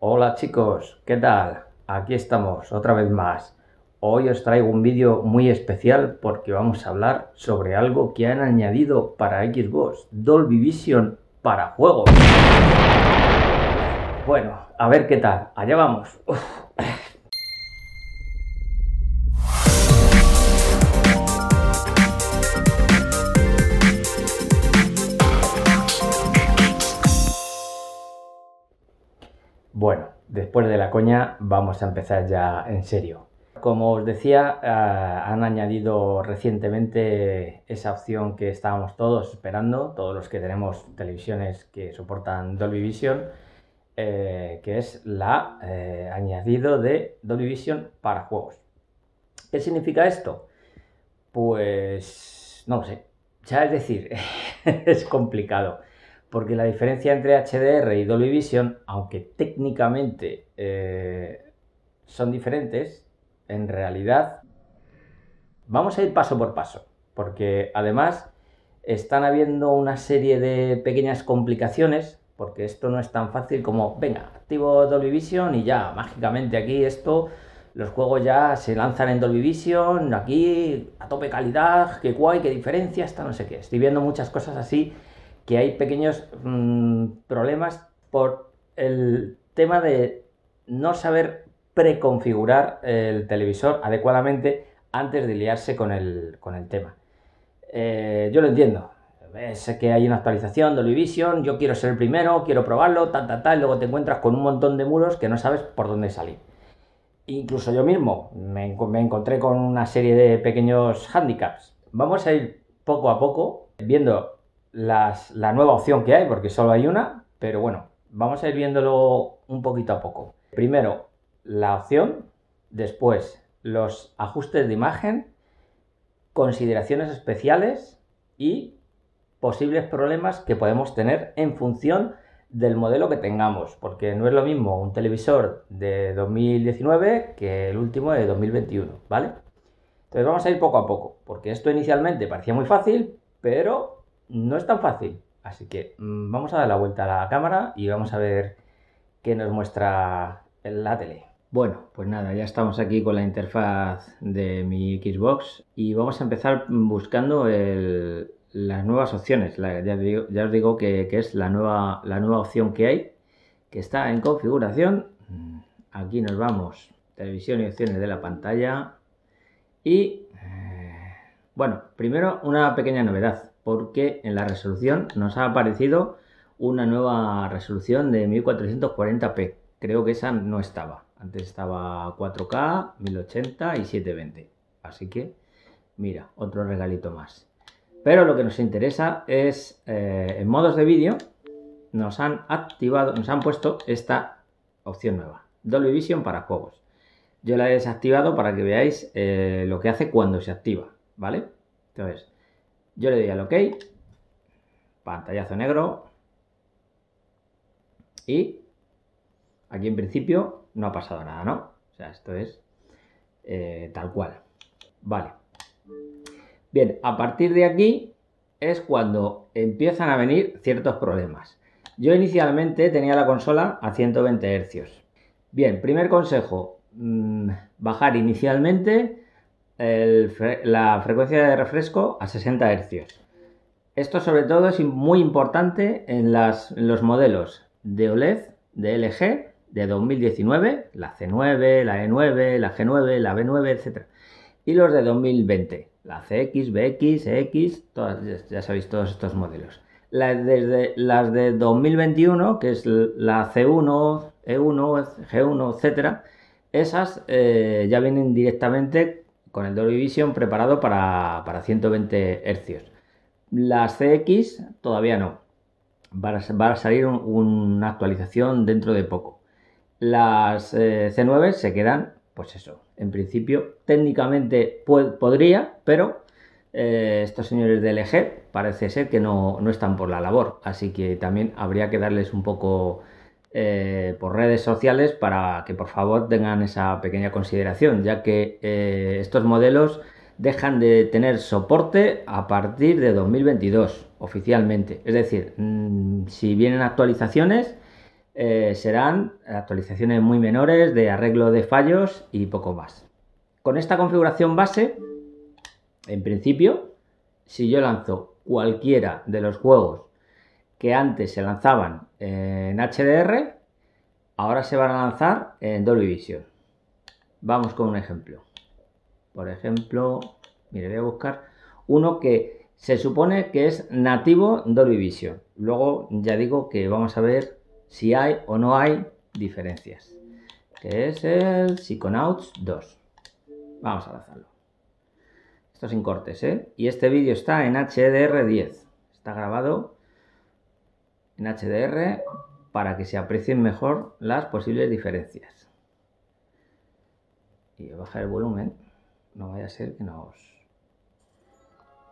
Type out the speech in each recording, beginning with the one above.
Hola chicos, ¿qué tal? Aquí estamos otra vez más. Hoy os traigo un vídeo muy especial porque vamos a hablar sobre algo que han añadido para Xbox, Dolby Vision para juegos. Bueno, a ver qué tal, allá vamos. Bueno, después de la coña vamos a empezar ya en serio. Como os decía, han añadido recientemente esa opción que estábamos todos esperando, todos los que tenemos televisiones que soportan Dolby Vision, que es la añadido de Dolby Vision para juegos. ¿Qué significa esto? Pues no lo sé. Ya es decir, es complicado. Porque la diferencia entre HDR y Dolby Vision, aunque técnicamente son diferentes, en realidad vamos a ir paso por paso. Porque además están habiendo una serie de pequeñas complicaciones, porque esto no es tan fácil como, venga, activo Dolby Vision y ya, mágicamente aquí esto, los juegos ya se lanzan en Dolby Vision, aquí a tope calidad, qué guay, qué diferencia, hasta no sé qué. Estoy viendo muchas cosas así, que hay pequeños problemas por el tema de no saber preconfigurar el televisor adecuadamente antes de liarse con el tema. Yo lo entiendo. Sé que hay una actualización Dolby Vision, yo quiero ser el primero, quiero probarlo, y luego te encuentras con un montón de muros que no sabes por dónde salir. Incluso yo mismo me encontré con una serie de pequeños handicaps. Vamos a ir poco a poco viendo la nueva opción que hay, porque solo hay una, pero bueno, vamos a ir viéndolo un poquito a poco. Primero, la opción, después los ajustes de imagen, consideraciones especiales y posibles problemas que podemos tener en función del modelo que tengamos, porque no es lo mismo un televisor de 2019 que el último de 2021, ¿vale? Entonces vamos a ir poco a poco, porque esto inicialmente parecía muy fácil, pero no es tan fácil. Así que vamos a dar la vuelta a la cámara y vamos a ver qué nos muestra la tele. Bueno, pues nada, ya estamos aquí con la interfaz de mi Xbox y vamos a empezar buscando las nuevas opciones. Ya os digo que es la nueva opción que hay, que está en configuración. Aquí nos vamos, televisión y opciones de la pantalla. Y bueno, primero una pequeña novedad, porque en la resolución nos ha aparecido una nueva resolución de 1440p. Creo que esa no estaba. Antes estaba 4K, 1080 y 720. Así que, mira, otro regalito más. Pero lo que nos interesa es, en modos de vídeo, nos han puesto esta opción nueva. Dolby Vision para juegos. Yo la he desactivado para que veáis lo que hace cuando se activa, ¿vale? Entonces, yo le doy al OK, pantallazo negro y aquí en principio no ha pasado nada, ¿no? O sea, esto es tal cual. Vale. Bien, a partir de aquí es cuando empiezan a venir ciertos problemas. Yo inicialmente tenía la consola a 120 Hz. Bien, primer consejo, bajar inicialmente la frecuencia de refresco a 60 Hz. Esto sobre todo es muy importante en los modelos de OLED de LG de 2019, la C9, la E9, la G9, la B9, etc. Y los de 2020, la CX, BX, EX, ya sabéis todos estos modelos. Las de 2021, que es la C1, E1, G1, etc., esas ya vienen directamente con el Dolby Vision preparado para 120 Hz. Las CX todavía no. Va a salir una actualización dentro de poco. Las C9 se quedan, pues eso, en principio, técnicamente podría, pero estos señores de LG parece ser que no están por la labor. Así que también habría que darles un poco por redes sociales para que por favor tengan esa pequeña consideración, ya que estos modelos dejan de tener soporte a partir de 2022 oficialmente. Es decir, si vienen actualizaciones, serán actualizaciones muy menores de arreglo de fallos y poco más. Con esta configuración base, en principio, si yo lanzo cualquiera de los juegos que antes se lanzaban en HDR, ahora se van a lanzar en Dolby Vision. Vamos con un ejemplo. Por ejemplo, mire, voy a buscar uno que se supone que es nativo Dolby Vision. Luego ya digo que vamos a ver si hay o no hay diferencias. Que es el Psychonauts 2. Vamos a lanzarlo. Esto sin cortes, ¿eh? Y este vídeo está en HDR10. Está grabado en HDR para que se aprecien mejor las posibles diferencias. Y voy a bajar el volumen. No vaya a ser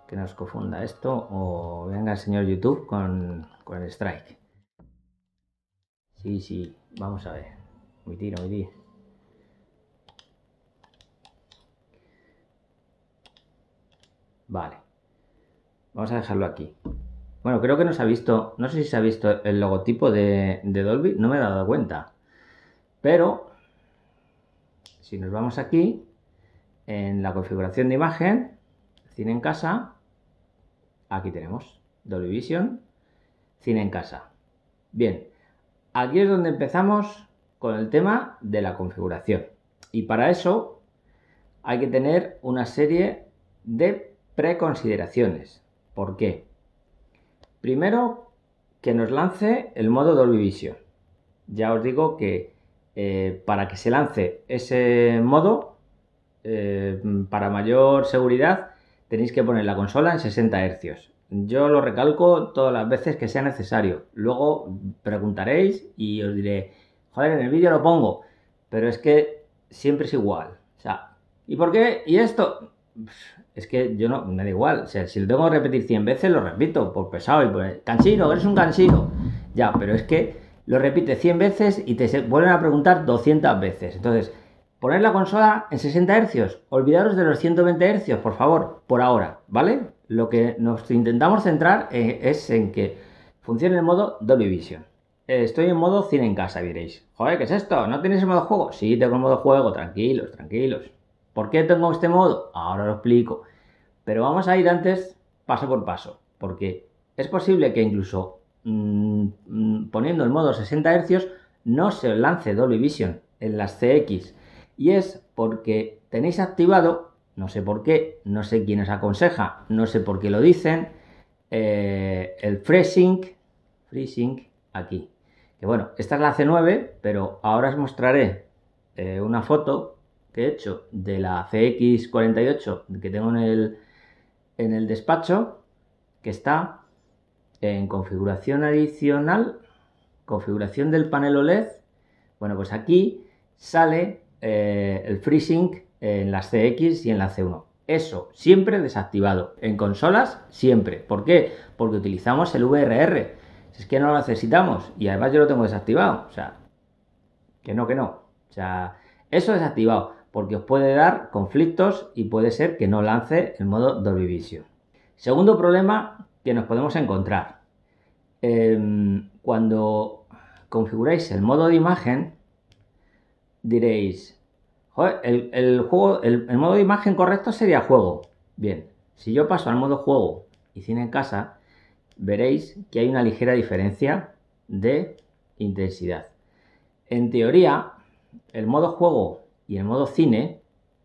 que nos confunda esto o venga el señor YouTube con el strike. Sí, vamos a ver. Omitir. Vale. Vamos a dejarlo aquí. Bueno, creo que no se ha visto, no sé si se ha visto el logotipo de Dolby, no me he dado cuenta. Pero, si nos vamos aquí, en la configuración de imagen, cine en casa, aquí tenemos Dolby Vision, cine en casa. Bien, aquí es donde empezamos con el tema de la configuración. Y para eso hay que tener una serie de preconsideraciones. ¿Por qué? Primero, que nos lance el modo Dolby Vision. Ya os digo que para que se lance ese modo, para mayor seguridad, tenéis que poner la consola en 60 Hz. Yo lo recalco todas las veces que sea necesario. Luego preguntaréis y os diré, joder, en el vídeo lo pongo, pero es que siempre es igual. O sea, ¿y por qué? ¿Y esto? Es que yo no, me da igual. O sea, si lo tengo que repetir 100 veces, lo repito, por pesado y por cansino, eres un cansino. Ya, pero es que lo repites 100 veces y te vuelven a preguntar 200 veces. Entonces, poner la consola en 60 Hz, olvidaros de los 120 Hz, por favor, por ahora, ¿vale? Lo que nos intentamos centrar es en que funcione el modo Dolby Vision. Estoy en modo cine en casa, diréis. Joder, ¿qué es esto? ¿No tienes el modo juego? Sí, tengo el modo juego, tranquilos. ¿Por qué tengo este modo? Ahora lo explico. Pero vamos a ir antes paso por paso, porque es posible que incluso poniendo el modo 60 Hz no se lance Dolby Vision en las CX. Y es porque tenéis activado, no sé por qué, no sé quién os aconseja, no sé por qué lo dicen, el FreeSync aquí. Que bueno, esta es la C9, pero ahora os mostraré una foto que he hecho de la CX48 que tengo en el despacho, que está en configuración adicional, configuración del panel OLED. Bueno, pues aquí sale el FreeSync en las CX y en la C1. Eso siempre desactivado. En consolas siempre. ¿Por qué? Porque utilizamos el VRR. Si es que no lo necesitamos. Y además yo lo tengo desactivado. O sea, que no. O sea, eso desactivado. Porque os puede dar conflictos y puede ser que no lance el modo Dolby Vision. Segundo problema que nos podemos encontrar. Cuando configuráis el modo de imagen, diréis, joder, el modo de imagen correcto sería juego. Bien, si yo paso al modo juego y cine en casa, veréis que hay una ligera diferencia de intensidad. En teoría, el modo juego y el modo cine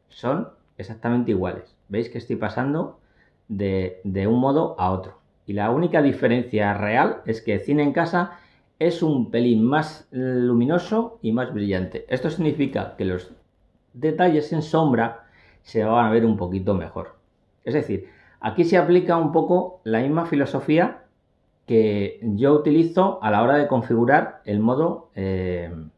son exactamente iguales. Veis que estoy pasando de un modo a otro. Y la única diferencia real es que cine en casa es un pelín más luminoso y más brillante. Esto significa que los detalles en sombra se van a ver un poquito mejor. Es decir, aquí se aplica un poco la misma filosofía que yo utilizo a la hora de configurar el modo de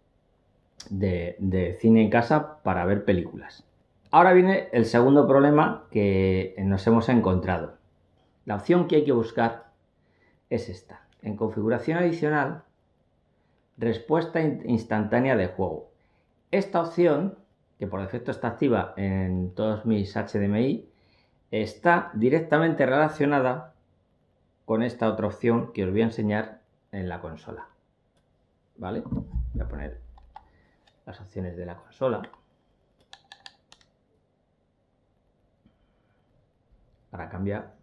cine en casa para ver películas. Ahora viene el segundo problema que nos hemos encontrado. La opción que hay que buscar es esta. En configuración adicional, respuesta instantánea de juego. Esta opción, que por defecto está activa en todos mis HDMI, está directamente relacionada con esta otra opción que os voy a enseñar en la consola. ¿vale? Voy a poner las opciones de la consola. Para cambiar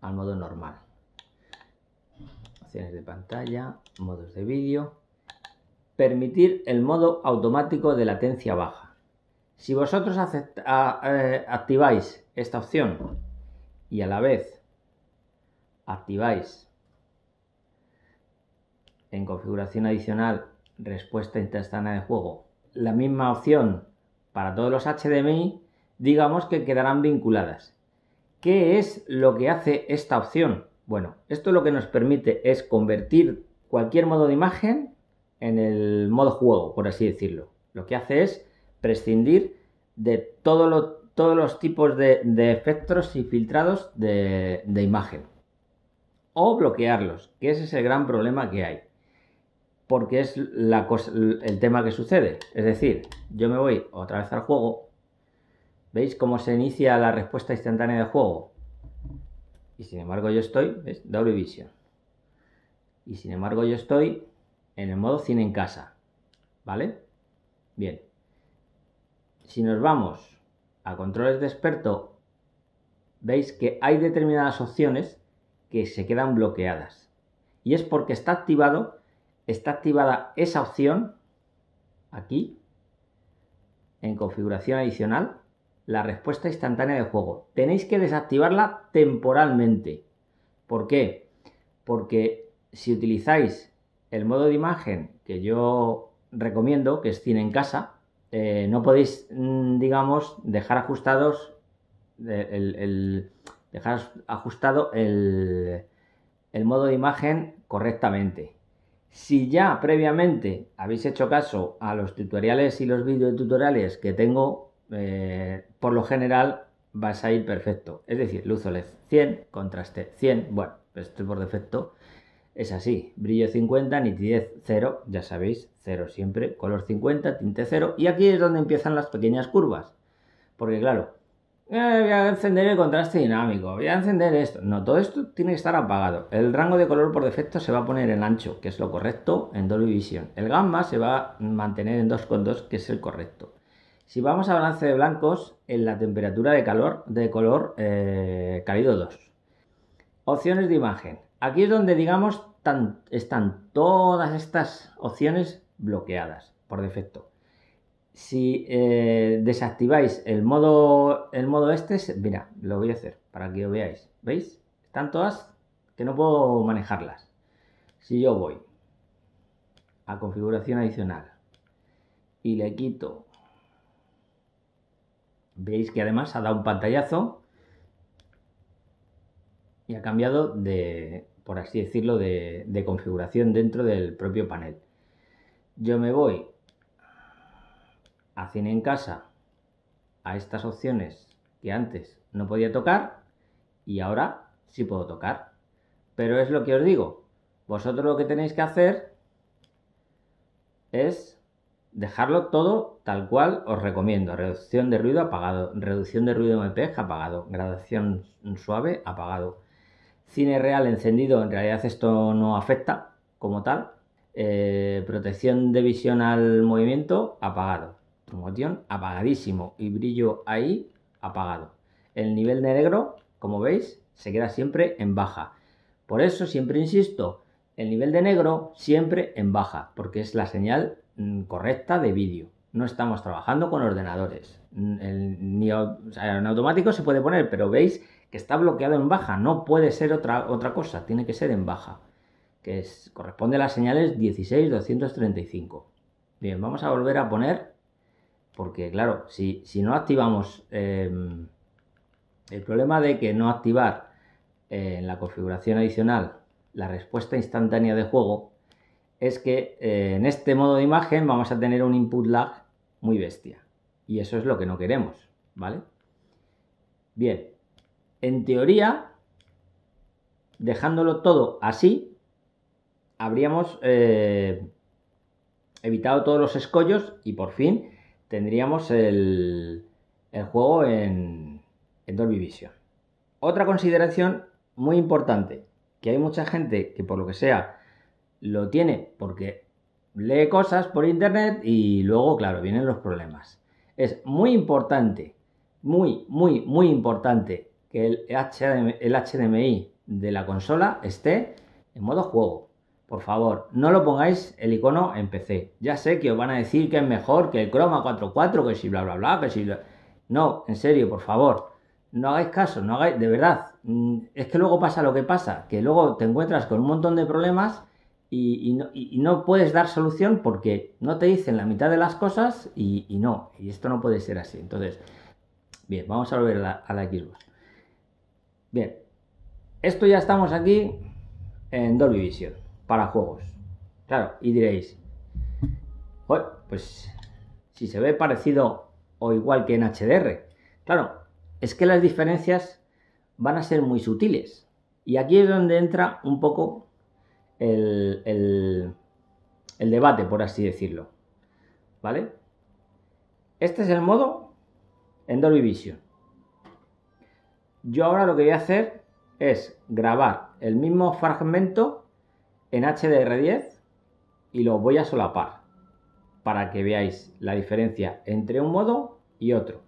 al modo normal. Opciones de pantalla, modos de vídeo. Permitir el modo automático de latencia baja. Si vosotros activáis esta opción y a la vez activáis en configuración adicional respuesta instantánea de juego la misma opción para todos los HDMI, digamos que quedarán vinculadas. ¿Qué es lo que hace esta opción? Bueno, esto lo que nos permite es convertir cualquier modo de imagen en el modo juego, por así decirlo. Lo que hace es prescindir de todos los tipos de efectos y filtrados de imagen. O bloquearlos, que ese es el gran problema que hay. Porque es el tema que sucede. Es decir, yo me voy otra vez al juego. ¿Veis cómo se inicia la respuesta instantánea de juego? Y sin embargo yo estoy, ¿ves? Dolby Vision. Y sin embargo yo estoy en el modo cine en casa. ¿Vale? Bien. Si nos vamos a controles de experto, veis que hay determinadas opciones que se quedan bloqueadas. Y es porque está activada esa opción aquí en configuración adicional, la respuesta instantánea de juego. Tenéis que desactivarla temporalmente. ¿Por qué? Porque si utilizáis el modo de imagen que yo recomiendo, que es cine en casa, no podéis, digamos, dejar ajustados dejar ajustado el modo de imagen correctamente. Si ya previamente habéis hecho caso a los tutoriales y los videotutoriales que tengo, por lo general vais a ir perfecto. Es decir, luz OLED 100, contraste 100, bueno, esto por defecto es así. Brillo 50, nitidez 0, ya sabéis, 0 siempre, color 50, tinte 0. Y aquí es donde empiezan las pequeñas curvas. Porque claro, voy a encender el contraste dinámico, voy a encender esto. No, todo esto tiene que estar apagado. El rango de color por defecto se va a poner en ancho, que es lo correcto en Dolby Vision. El gamma se va a mantener en 2,2, que es el correcto. Si vamos a balance de blancos, en la temperatura de color cálido 2. Opciones de imagen. Aquí es donde, digamos, están todas estas opciones bloqueadas por defecto. Si desactiváis el modo mira, lo voy a hacer para que lo veáis. ¿Veis? Están todas que no puedo manejarlas. Si yo voy a configuración adicional y le quito, veis que además ha dado un pantallazo y ha cambiado de, por así decirlo, de configuración dentro del propio panel. Yo me voy a cine en casa, a estas opciones que antes no podía tocar y ahora sí puedo tocar. Pero es lo que os digo, vosotros lo que tenéis que hacer es dejarlo todo tal cual os recomiendo. Reducción de ruido apagado, reducción de ruido MPEG apagado, gradación suave apagado, cine real encendido. En realidad esto no afecta como tal. Protección de visión al movimiento apagado, promoción apagadísimo y brillo ahí apagado. El nivel de negro, como veis, se queda siempre en baja. Por eso siempre insisto, el nivel de negro siempre en baja, porque es la señal correcta de vídeo. No estamos trabajando con ordenadores. En automático se puede poner, pero veis que está bloqueado en baja. No puede ser otra cosa, tiene que ser en baja, que corresponde a las señales 16235. Bien, vamos a volver a poner, porque claro, si no activamos el problema de que no activar en la configuración adicional la respuesta instantánea de juego es que en este modo de imagen vamos a tener un input lag muy bestia, y eso es lo que no queremos, ¿vale? Bien, en teoría, dejándolo todo así, habríamos evitado todos los escollos y por fin tendríamos el juego en Dolby Vision. Otra consideración muy importante, que hay mucha gente que por lo que sea lo tiene porque lee cosas por internet y luego, claro, vienen los problemas. Es muy importante, muy importante que el HDMI de la consola esté en modo juego. Por favor, no lo pongáis el icono en PC. Ya sé que os van a decir que es mejor que el Chroma 4.4, que si bla bla bla, que si bla... No, en serio, por favor, no hagáis caso, no hagáis, de verdad. Es que luego pasa lo que pasa, que luego te encuentras con un montón de problemas y no puedes dar solución porque no te dicen la mitad de las cosas y no, y esto no puede ser así. Entonces, bien, vamos a volver a la Xbox. Bien, esto ya estamos aquí en Dolby Vision para juegos. Claro, y diréis, pues si se ve parecido o igual que en HDR. Claro, es que las diferencias van a ser muy sutiles. Y aquí es donde entra un poco el debate, por así decirlo. ¿Vale? Este es el modo en Dolby Vision. Yo ahora lo que voy a hacer es grabar el mismo fragmento en HDR10 y lo voy a solapar para que veáis la diferencia entre un modo y otro.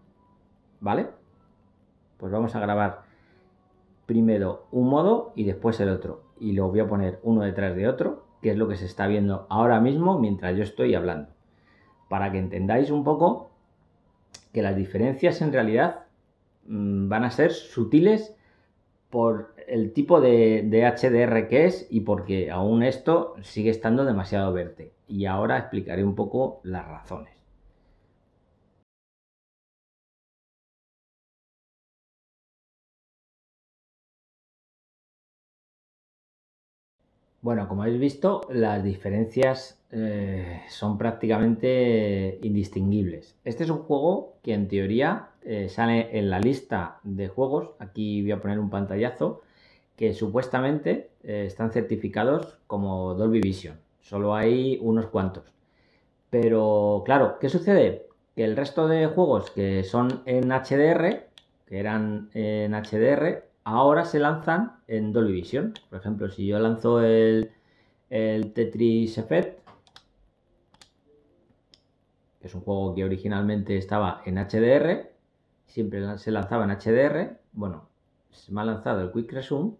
¿Vale? Pues vamos a grabar primero un modo y después el otro. Y lo voy a poner uno detrás de otro, que es lo que se está viendo ahora mismo mientras yo estoy hablando. Para que entendáis un poco que las diferencias en realidad van a ser sutiles por el tipo de HDR que es y porque aún esto sigue estando demasiado verde. Y ahora explicaré un poco las razones. Bueno, como habéis visto, las diferencias son prácticamente indistinguibles. Este es un juego que en teoría sale en la lista de juegos, aquí voy a poner un pantallazo, que supuestamente están certificados como Dolby Vision. Solo hay unos cuantos. Pero claro, ¿qué sucede? Que el resto de juegos que son en HDR, que eran en HDR, ahora se lanzan en Dolby Vision. Por ejemplo, si yo lanzo el Tetris Effect, que es un juego que originalmente estaba en HDR, siempre se lanzaba en HDR, bueno, se me ha lanzado el Quick Resume,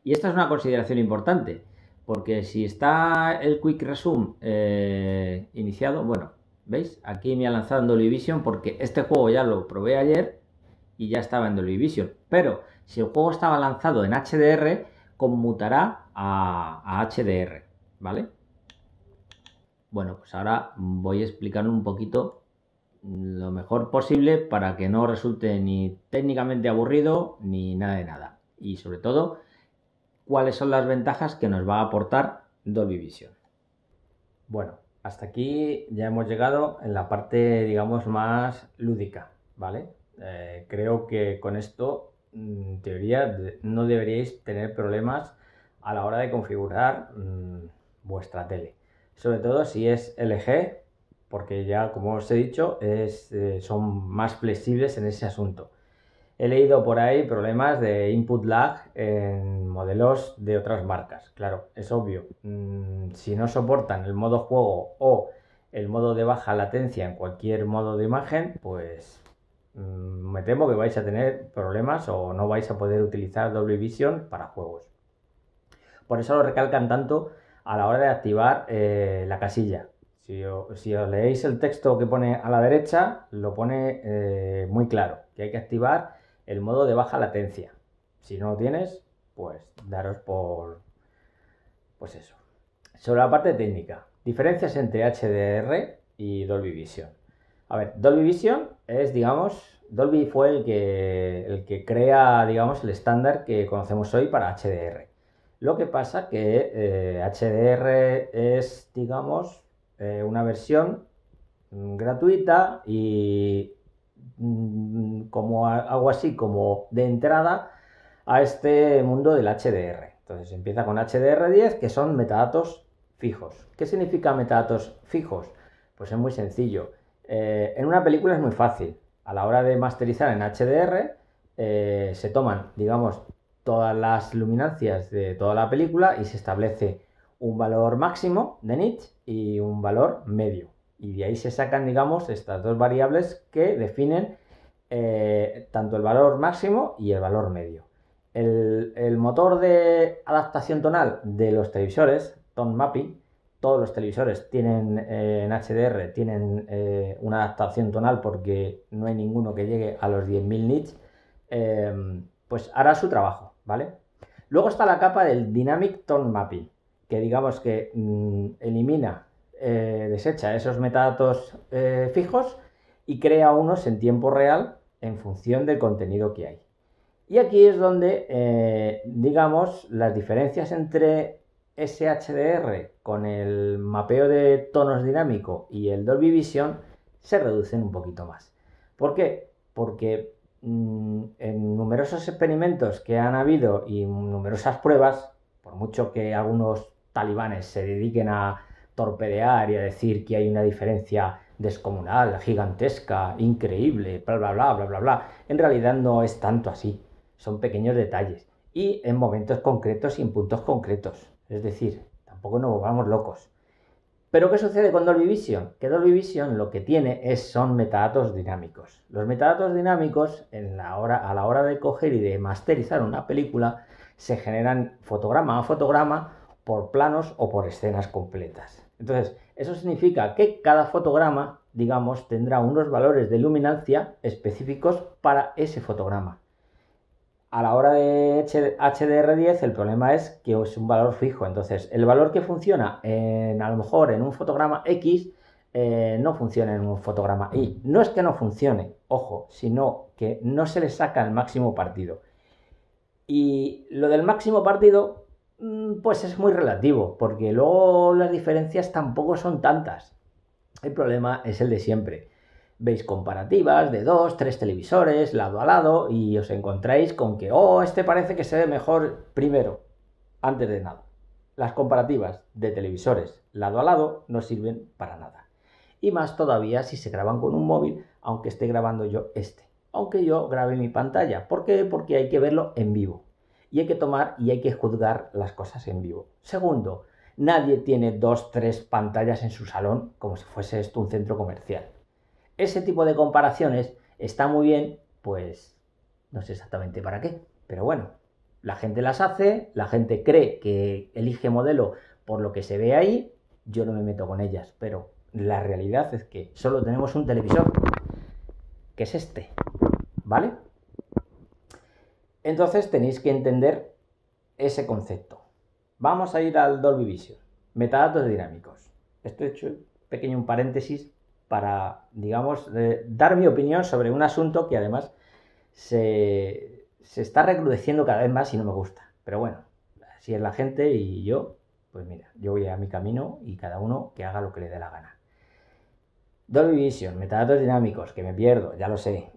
y esta es una consideración importante, porque si está el Quick Resume iniciado, bueno, ¿veis? Aquí me ha lanzado en Dolby Vision porque este juego ya lo probé ayer y ya estaba en Dolby Vision, pero si el juego estaba lanzado en HDR, conmutará a HDR, ¿vale? Bueno, pues ahora voy a explicar un poquito lo mejor posible para que no resulte ni técnicamente aburrido ni nada de nada. Y sobre todo, cuáles son las ventajas que nos va a aportar Dolby Vision. Bueno, hasta aquí ya hemos llegado en la parte, digamos, más lúdica, ¿vale? Creo que con esto, en teoría, no deberíais tener problemas a la hora de configurar vuestra tele. Sobre todo si es LG, porque ya, como os he dicho, son más flexibles en ese asunto. He leído por ahí problemas de input lag en modelos de otras marcas. Claro, es obvio. Si no soportan el modo juego o el modo de baja latencia en cualquier modo de imagen, pues me temo que vais a tener problemas o no vais a poder utilizar Dolby Vision para juegos. Por eso lo recalcan tanto a la hora de activar la casilla. Si os leéis el texto que pone a la derecha, lo pone muy claro, que hay que activar el modo de baja latencia. Si no lo tienes, pues daros por... pues eso. Sobre la parte técnica, diferencias entre HDR y Dolby Vision. A ver, Dolby Vision es, digamos, Dolby fue el que crea, digamos, el estándar que conocemos hoy para HDR. Lo que pasa que HDR es, digamos, una versión gratuita y como algo así como de entrada a este mundo del HDR. Entonces empieza con HDR10, que son metadatos fijos. ¿Qué significa metadatos fijos? Pues es muy sencillo. En una película es muy fácil. A la hora de masterizar en HDR, se toman, digamos, todas las luminancias de toda la película y se establece un valor máximo de nits y un valor medio. Y de ahí se sacan, digamos, estas dos variables que definen tanto el valor máximo y el valor medio. El motor de adaptación tonal de los televisores, Tone Mapping, todos los televisores tienen en HDR tienen una adaptación tonal porque no hay ninguno que llegue a los 10.000 nits, pues hará su trabajo, ¿vale? Luego está la capa del Dynamic Tone Mapping, que digamos que elimina, desecha esos metadatos fijos y crea unos en tiempo real en función del contenido que hay. Y aquí es donde, digamos, las diferencias entre ese HDR con el mapeo de tonos dinámico y el Dolby Vision se reducen un poquito más. ¿Por qué? Porque en numerosos experimentos que han habido y numerosas pruebas, por mucho que algunos talibanes se dediquen a torpedear y a decir que hay una diferencia descomunal, gigantesca, increíble, bla, bla, bla, bla, bla, bla, en realidad no es tanto así. Son pequeños detalles y en momentos concretos y en puntos concretos. Es decir, tampoco nos volvamos locos. ¿Pero qué sucede con Dolby Vision? Que Dolby Vision lo que tiene son metadatos dinámicos. Los metadatos dinámicos, a la hora de coger y de masterizar una película, se generan fotograma a fotograma por planos o por escenas completas. Entonces, eso significa que cada fotograma, digamos, tendrá unos valores de luminancia específicos para ese fotograma. A la hora de HDR10 el problema es que es un valor fijo, entonces el valor que funciona a lo mejor en un fotograma X no funciona en un fotograma Y. No es que no funcione, ojo, sino que no se le saca el máximo partido. Y lo del máximo partido pues es muy relativo, porque luego las diferencias tampoco son tantas. El problema es el de siempre. Veis comparativas de 2, 3 televisores lado a lado y os encontráis con que, este parece que se ve mejor primero, antes de nada. Las comparativas de televisores lado a lado no sirven para nada. Y más todavía si se graban con un móvil, aunque esté grabando yo aunque yo grabe mi pantalla. ¿Por qué? Porque hay que verlo en vivo. Y hay que tomar y hay que juzgar las cosas en vivo. Segundo, nadie tiene 2, 3 pantallas en su salón como si fuese esto un centro comercial. Ese tipo de comparaciones está muy bien, pues no sé exactamente para qué, pero bueno, la gente las hace, la gente cree que elige modelo por lo que se ve ahí, yo no me meto con ellas, pero la realidad es que solo tenemos un televisor, que es este, ¿vale? Entonces tenéis que entender ese concepto. Vamos a ir al Dolby Vision, metadatos dinámicos. Esto he hecho pequeño un paréntesis para, digamos, dar mi opinión sobre un asunto que además se está recrudeciendo cada vez más y no me gusta. Pero bueno, así es la gente y yo, pues mira, yo voy a mi camino y cada uno que haga lo que le dé la gana. Dolby Vision, metadatos dinámicos, que me pierdo, ya lo sé.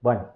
Bueno,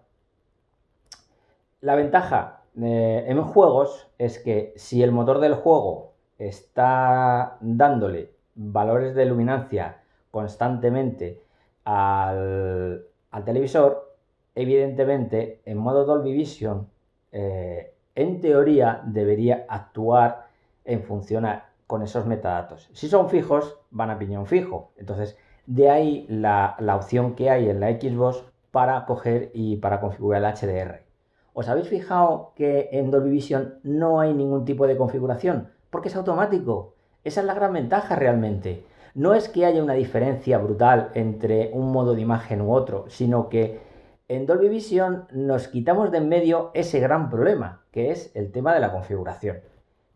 la ventaja en juegos es que si el motor del juego está dándole valores de luminancia constantemente al televisor, evidentemente en modo Dolby Vision en teoría debería actuar en función con esos metadatos. Si son fijos, van a piñón fijo. Entonces, de ahí la opción que hay en la Xbox para coger y para configurar el HDR. ¿Os habéis fijado que en Dolby Vision no hay ningún tipo de configuración? Porque es automático. Esa es la gran ventaja realmente. No es que haya una diferencia brutal entre un modo de imagen u otro, sino que en Dolby Vision nos quitamos de en medio ese gran problema, que es el tema de la configuración,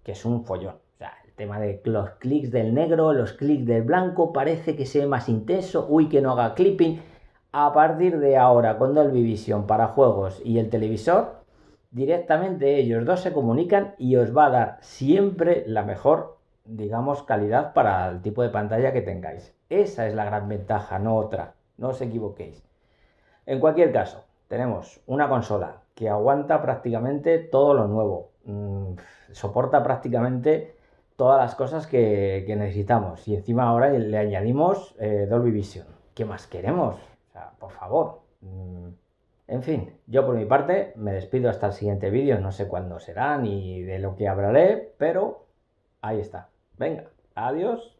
que es un follón. O sea, el tema de los clics del negro, los clics del blanco, parece que se ve más intenso, uy, que no haga clipping. A partir de ahora, con Dolby Vision para juegos y el televisor, directamente ellos dos se comunican y os va a dar siempre la mejor, digamos, calidad para el tipo de pantalla que tengáis. Esa es la gran ventaja, no otra. No os equivoquéis. En cualquier caso, tenemos una consola que aguanta prácticamente todo lo nuevo. Soporta prácticamente todas las cosas que necesitamos. Y encima ahora le añadimos Dolby Vision. ¿Qué más queremos? O sea, por favor. En fin, yo por mi parte me despido hasta el siguiente vídeo. No sé cuándo será ni de lo que hablaré, pero Ahí está. Venga, adiós.